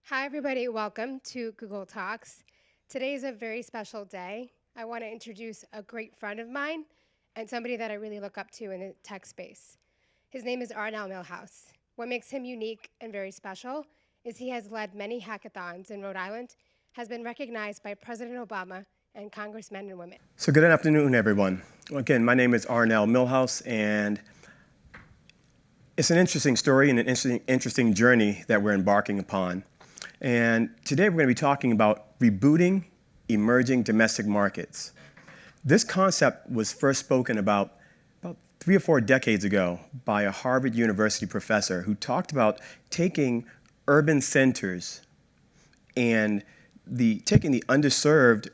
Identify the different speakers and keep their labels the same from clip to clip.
Speaker 1: Hi, everybody. Welcome to Google Talks. Today is a very special day. I want to introduce a great friend of mine and somebody that I really look up to in the tech space. His name is Arnell Milhouse. What makes him unique and very special is he has led many hackathons in Rhode Island, has been recognized by President Obama and congressmen and women.
Speaker 2: So good afternoon, everyone. Again, my name is Arnell Milhouse, and it's an interesting story and an interesting journey that we're embarking upon. And today we're going to be talking about rebooting emerging domestic markets. This concept was first spoken about 3 or 4 decades ago by a Harvard University professor who talked about taking urban centers and taking the underserved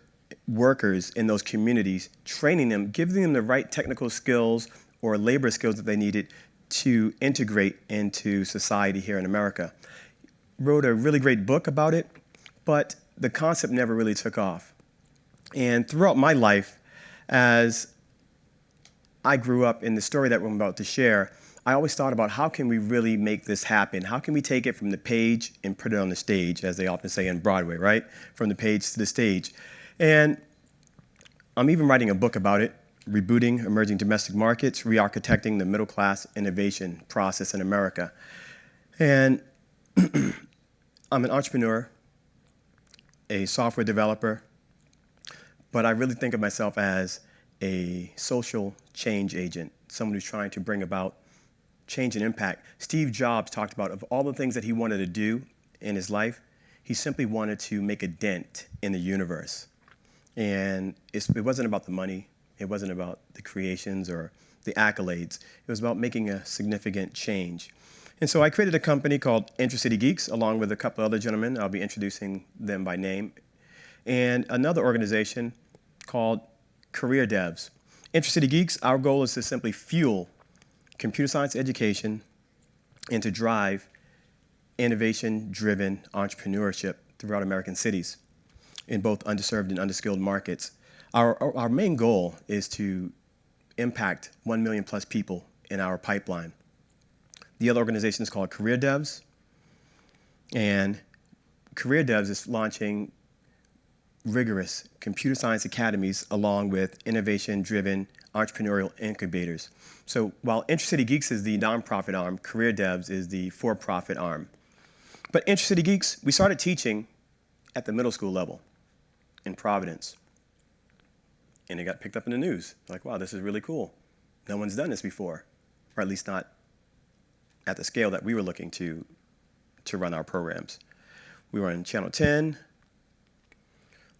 Speaker 2: workers in those communities, training them, giving them the right technical skills or labor skills that they needed to integrate into society here in America. Wrote a really great book about it, but the concept never really took off. And throughout my life, as I grew up in the story that we're about to share, I always thought about how can we really make this happen? How can we take it from the page and put it on the stage, as they often say in Broadway, right? From the page to the stage. And I'm even writing a book about it, Rebooting Emerging Domestic Markets, Re-architecting the Middle Class Innovation Process in America. And I'm an entrepreneur, a software developer, but I really think of myself as a social change agent, someone who's trying to bring about change and impact. Steve Jobs talked about, of all the things that he wanted to do in his life, he simply wanted to make a dent in the universe. And it wasn't about the money, it wasn't about the creations or the accolades, it was about making a significant change. And so I created a company called Intracity Geeks, along with a couple other gentlemen. I'll be introducing them by name. And another organization called Career Devs. Intracity Geeks, our goal is to simply fuel computer science education and to drive innovation-driven entrepreneurship throughout American cities in both underserved and underskilled markets. Our main goal is to impact 1 million plus people in our pipeline. The other organization is called Career Devs, and Career Devs is launching rigorous computer science academies along with innovation-driven entrepreneurial incubators. So while Intracity Geeks is the nonprofit arm, Career Devs is the for-profit arm. But Intracity Geeks, we started teaching at the middle school level in Providence. And it got picked up in the news. Like, wow, this is really cool. No one's done this before, or at least not at the scale that we were looking to run our programs. We were on Channel 10.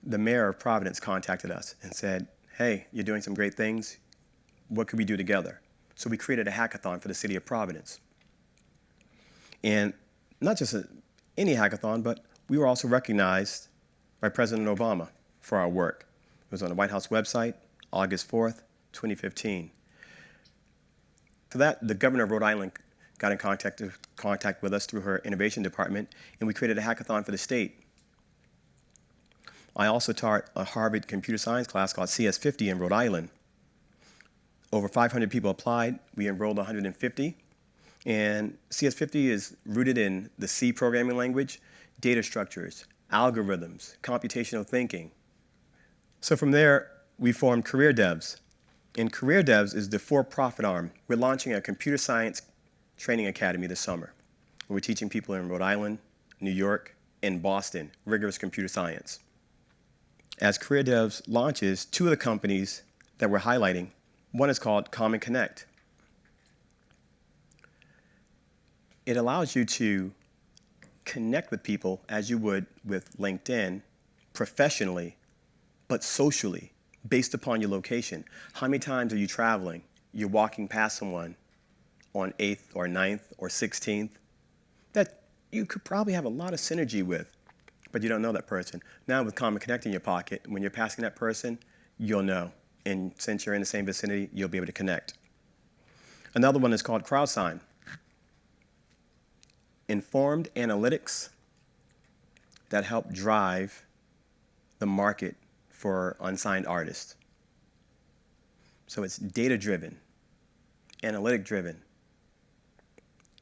Speaker 2: The mayor of Providence contacted us and said, hey, you're doing some great things. What could we do together? So we created a hackathon for the city of Providence. And not just any hackathon, but we were also recognized by President Obama for our work. It was on the White House website, August 4th, 2015. For that, the governor of Rhode Island got in contact with us through her innovation department, and we created a hackathon for the state. I also taught a Harvard computer science class called CS50 in Rhode Island. Over 500 people applied. We enrolled 150. And CS50 is rooted in the C programming language, data structures, algorithms, computational thinking. So from there, we formed Career Devs. And Career Devs is the for-profit arm. We're launching a computer science training academy this summer. We're teaching people in Rhode Island, New York, and Boston rigorous computer science. As Career Devs launches, 2 of the companies that we're highlighting, one is called Common Connect. It allows you to connect with people as you would with LinkedIn professionally, but socially, based upon your location. How many times are you traveling? You're walking past someone on 8th or 9th or 16th that you could probably have a lot of synergy with, but you don't know that person. Now with Common Connect in your pocket, when you're passing that person, you'll know. And since you're in the same vicinity, you'll be able to connect. Another one is called CrowdSign. Informed analytics that help drive the market for unsigned artists. So it's data-driven, analytic-driven,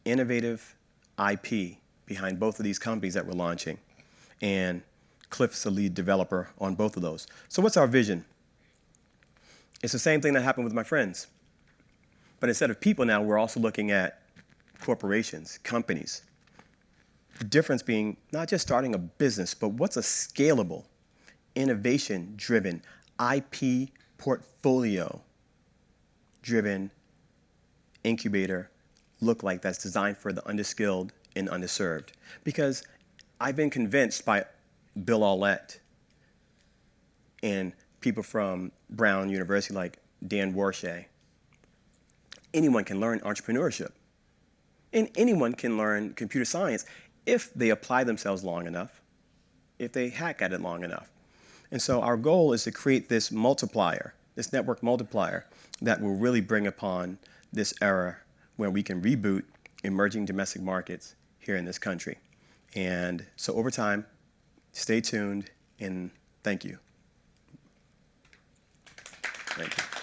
Speaker 2: innovative IP behind both of these companies that we're launching. And Cliff's the lead developer on both of those. So what's our vision? It's the same thing that happened with my friends. But instead of people now, we're also looking at corporations, companies. The difference being not just starting a business, but what's a scalable, innovation-driven, IP portfolio-driven incubator look like that's designed for the underskilled and underserved? Because I've been convinced by Bill Aulett and people from Brown University like Dan Warshay, anyone can learn entrepreneurship. And anyone can learn computer science if they apply themselves long enough, if they hack at it long enough. And so our goal is to create this multiplier, this network multiplier that will really bring upon this era where we can reboot emerging domestic markets here in this country. And so over time, stay tuned and thank you. Thank you.